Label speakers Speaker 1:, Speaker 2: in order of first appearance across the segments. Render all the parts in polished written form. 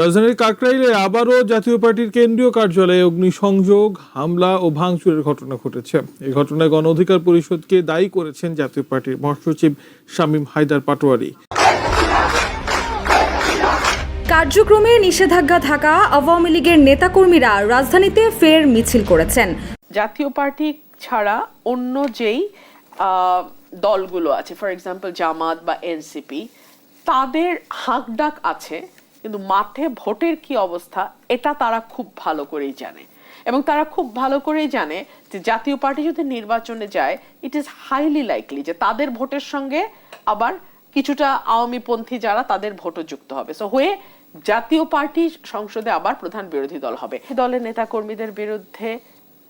Speaker 1: রাজধানীর কাকরাইলে আবারও জাতীয় পার্টির কেন্দ্রীয় কার্যালয়ে অগ্নিসংযোগ, হামলা ও ভাঙচুরের ঘটনা ঘটেছে। এই ঘটনায় গণ অধিকার পরিষদকে দায়ী করেছেন জাতীয় পার্টির মহাসচিব শামীম হায়দার পাটোয়ারি।
Speaker 2: কার্যক্রমে নিষেধাজ্ঞা থাকা আওয়ামী লীগের নেতাকর্মীরা রাজধানীতে ফের মিছিল করেছেন।
Speaker 3: জাতীয় পার্টি ছাড়া অন্য যেই দলগুলো আছে, ফর এক্সাম্পল জামাত বা এনসিপি, তাদের হাঁকডাক আছে, কিন্তু মাঠে ভোটের কি অবস্থা এটা তারা খুব ভালো করেই জানে। এবং তারা খুব ভালো করেই জানে যে জাতীয় পার্টি যদি নির্বাচনে যায়, ইট ইজ হাইলি লাইকলি যে তাদের ভোটের সঙ্গে আবার কিছুটা আওয়ামীপন্থী যারা তাদের ভোটও যুক্ত হবে। সো হয়ে জাতীয় পার্টি সংসদে আবার প্রধান বিরোধী দল হবে। দলের নেতাকর্মীদের বিরুদ্ধে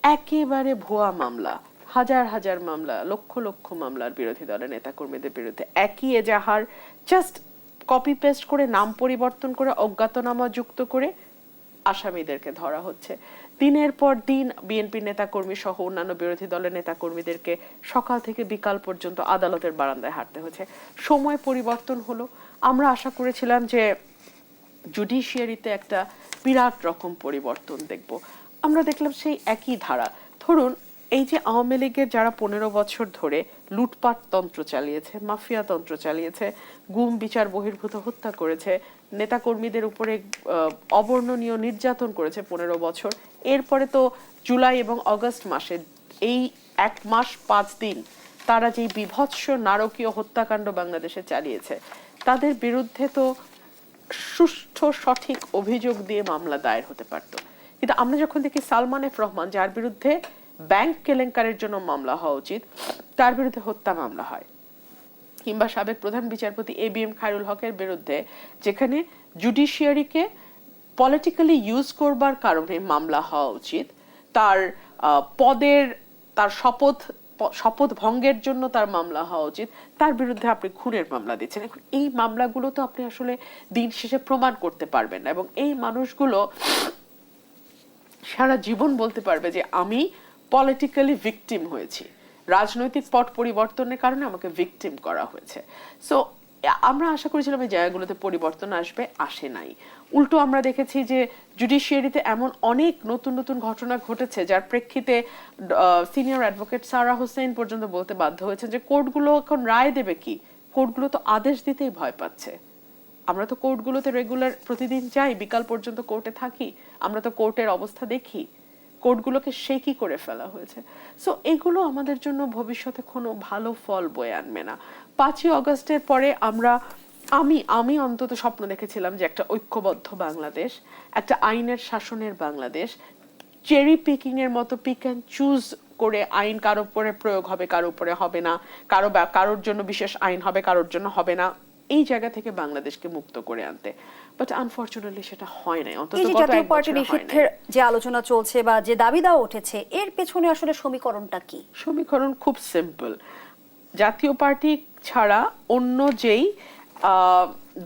Speaker 3: একেবারে ভুয়া মামলা, হাজার হাজার মামলা, লক্ষ লক্ষ মামলার বিরোধী দলের নেতাকর্মীদের বিরুদ্ধে একই এজাহার জাস্ট কপি পেস্ট করে নাম পরিবর্তন করে অজ্ঞাতনামা যুক্ত করে আসামিদেরকে ধরা হচ্ছে। দিনের পর দিন বিএনপির নেতাকর্মী সহ অন্যান্য বিরোধী দলের নেতাকর্মীদেরকে সকাল থেকে বিকাল পর্যন্ত আদালতের বারান্দায় হাঁটতে হচ্ছে। সময় পরিবর্তন হলো। আমরা আশা করেছিলাম যে জুডিশিয়ারিতে একটা বিরাট রকম পরিবর্তন দেখব। আমরা দেখলাম সেই একই ধারা। ধরুন এই যে আওয়ামী লীগের যারা 15 বছর ধরে লুটপাট তন্ত্র চালিয়েছে, মাফিয়া তন্ত্র চালিয়েছে, গুম বিচার বহির্ভূত হত্যা করেছে, নেতাকর্মীদের উপরে অবর্ণনীয় নির্যাতন করেছে 15 বছর, এরপরে তো জুলাই এবং আগস্ট মাসে এই 1 মাস 5 দিন তারা যেই বিভৎস নারকীয় হত্যাকাণ্ড বাংলাদেশে চালিয়েছে, তাদের বিরুদ্ধে তো সুষ্ঠু সঠিক অভিযোগ দিয়ে মামলা দায়ের হতে পারত। কিন্তু আমরা যখন দেখি সালমান এফ রহমান, যার বিরুদ্ধে ব্যাংক কেলেঙ্কারির জন্য মামলা হওয়া উচিত, তার বিরুদ্ধে হত্যা মামলা হয়, কিংবা সাবেক প্রধান বিচারপতি ABM খায়রুল হকের বিরুদ্ধে যেখানে জুডিশিয়ারিকে পলিটিক্যালি ইউজ করবার কারণে মামলা হওয়া উচিত, তার পদের তার শপথ ভঙ্গের জন্য তার মামলা হওয়া উচিত, তার বিরুদ্ধে আপনি খুনের মামলা দিচ্ছেন। এখন এই মামলাগুলো তো আপনি আসলে দিন শেষে প্রমাণ করতে পারবেন না, এবং এই মানুষগুলো সারা জীবন বলতে পারবে যে আমি পলিটিক্যালি ভিকটিম হয়েছি, রাজনৈতিক পট পরিবর্তনের কারণে আমাকে ভিকটিম করা হয়েছে। সো আমরা আশা করেছিলাম এই জায়গাগুলোতে পরিবর্তন আসবে, আসে নাই। উল্টো আমরা দেখেছি যে জুডিশিয়ারিতে এমন অনেক নতুন নতুন ঘটনা ঘটেছে যার প্রেক্ষিতে সিনিয়র অ্যাডভোকেট সারা হোসেন পর্যন্ত বলতে বাধ্য হয়েছে যে কোর্টগুলো এখন রায় দেবে কি, কোর্টগুলো তো আদেশ দিতেই ভয় পাচ্ছে। আমরা তো কোর্টগুলোতে রেগুলার প্রতিদিন যাই, বিকাল পর্যন্ত কোর্টে থাকি, আমরা তো কোর্টের অবস্থা দেখি, কোর্টগুলোকে শেকি করে ফেলা হয়েছে। সো এগুলো আমাদের জন্য ভবিষ্যতে কোনো ভালো ফল বয়ে আনবে না। 5ই আগস্টের পরে আমি অন্তত স্বপ্ন দেখেছিলাম যে একটা ঐক্যবদ্ধ বাংলাদেশ, একটা আইনের শাসনের বাংলাদেশ, চেরি পিকিং এর মতো পিক অ্যান্ড চুজ করে আইন কারোর উপরে প্রয়োগ হবে, কারোর উপরে হবে না, কারোর জন্য বিশেষ আইন হবে, কারোর জন্য হবে না, এই জায়গা থেকে বাংলাদেশকে মুক্ত করে আনতে। বাট আনফরচুনেটলি সেটা হয় নাই। অন্তত
Speaker 2: জাতীয় পার্টি নিষিদ্ধের যে আলোচনা চলছে বা যে দাবি দেওয়া উঠেছে, এর পেছনে আসলে সমীকরণটা কি?
Speaker 3: সমীকরণ খুব সিম্পল। জাতীয় পার্টি ছাড়া অন্য যেই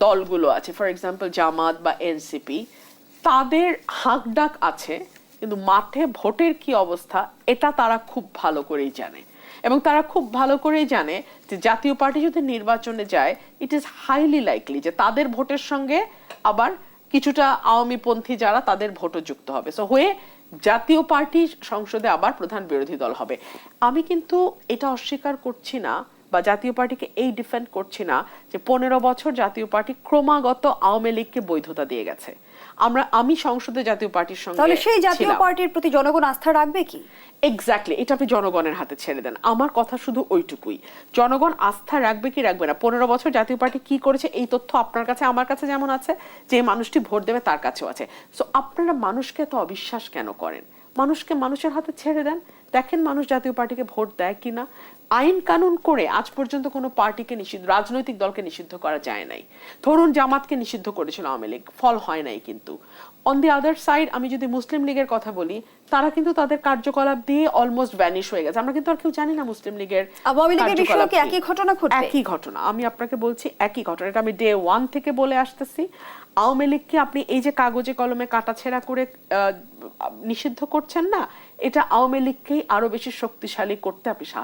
Speaker 3: দলগুলো আছে, ফর এক্সাম্পল জামাত বা এনসিপি, তাদের হাঁকডাক আছে, কিন্তু মাঠে ভোটের কি অবস্থা এটা তারা খুব ভালো করেই জানে। এবং তারা খুব ভালো করেই জানে যে জাতীয় পার্টি যদি নির্বাচনে যায়, ইট ইজ হাইলি লাইকলি যে তাদের ভোটের সঙ্গে আবার কিছুটা আওয়ামীপন্থী যারা তাদের ভোটও যুক্ত হবে। সো হয়ে জাতীয় পার্টি সংসদে আবার প্রধান বিরোধী দল হবে। আমি কিন্তু এটা অস্বীকার করছি না বা জাতীয় পার্টিকে এই ডিফেন্ড করছি না যে 15 বছর জাতীয় পার্টি ক্রমাগত আওয়ামী লীগকে বৈধতা দিয়ে গেছে। আমি সংসদে জাতীয় পার্টির সঙ্গে,
Speaker 2: তাহলে সেই জাতীয় পার্টির প্রতি জনগণ আস্থা রাখবে কি?
Speaker 3: এক্স্যাক্টলি, এটা আপনি জনগণের হাতে ছেড়ে দেন। আমার কথা শুধু ওইটুকুই, জনগণ আস্থা রাখবে কি রাখবে না। 15 বছর জাতীয় পার্টি কি করেছে এই তথ্য আপনার কাছে আমার কাছে যেমন আছে, যে মানুষটি ভোট দেবে তার কাছেও আছে। সো আপনারা মানুষকে তো অবিশ্বাস কেন করেন? মানুষকে মানুষের হাতে ছেড়ে দেন, দেখেন মানুষ জাতীয় পার্টিকে ভোট দেয় কিনা। আইন কানুন করে আজ পর্যন্ত কোনো পার্টিকে নিষিদ্ধ, রাজনৈতিক দলকে নিষিদ্ধ করা যায় নাই। ধরুন জামাতকে নিষিদ্ধ করেছিল আওয়ামী লীগ, ফল হয় নাই। কিন্তু অন দি আদার সাইড আমি যদি মুসলিম লীগের কথা বলি, তারা কিন্তু তাদের কার্যকলাপ দিয়ে অলমোস্ট ভ্যানিশ হয়ে গেছে। আমরা কিন্তু আর কেউ জানি না মুসলিম লীগের
Speaker 2: কার্যকলাপ কি। একই ঘটনা ঘটবে,
Speaker 3: একই ঘটনা। আমি আপনাকে বলছি একই ঘটনা, এটা আমি ডে 1 থেকে বলে আসতেছি। আওয়ামী লীগকে আপনি এই যে কাগজে কলমে কাটাছেঁড়া করে নিষিদ্ধ করছেন না, এটা আওয়ামী লীগকেই আরো বেশি শক্তিশালী করতে আপনি সাহায্য